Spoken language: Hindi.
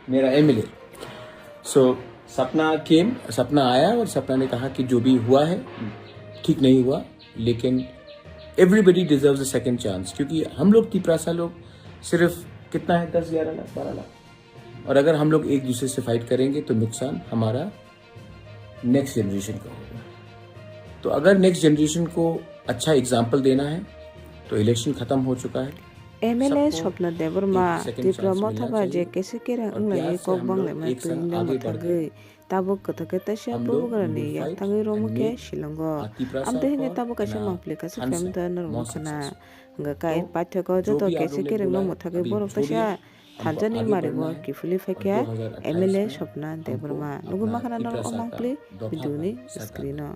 मेरा एमएलए सपना आया और सपना ने कहा कि जो भी हुआ है ठीक नहीं हुआ, लेकिन everybody deserves a second chance, क्योंकि हम लोग तिपरासा लोग सिर्फ कितना है 10-11 लाख 12 लाख, और अगर हम लोग एक दूसरे से फाइट करेंगे तो नुकसान हमारा नेक्स्ट जनरेशन का होगा। तो अगर नेक्स्ट जनरेशन को अच्छा एग्जाम्पल देना है तो इलेक्शन खत्म हो चुका है। एमएलए स्वप्न देबरमा त्रिपुरा थाबा जे कैसे केरा अंगलाय कोक बांगले मा तुइना मथागै ताबो कथके तसिया बुबग्रानि याथागै रोमके शिलंगो आमते हिने ताबो कैसे मांप्ले कैसे फेमदा नरमखना हंगा काय पाठ्यक जतो कैसे केरा नो मथागै बरक तसिया थानसानि मारिगो किफिलि फैक्या एमएलए स्वप्न देबरमा नुगु माखना नर अमांप्ले बिदुनि स्क्रिनो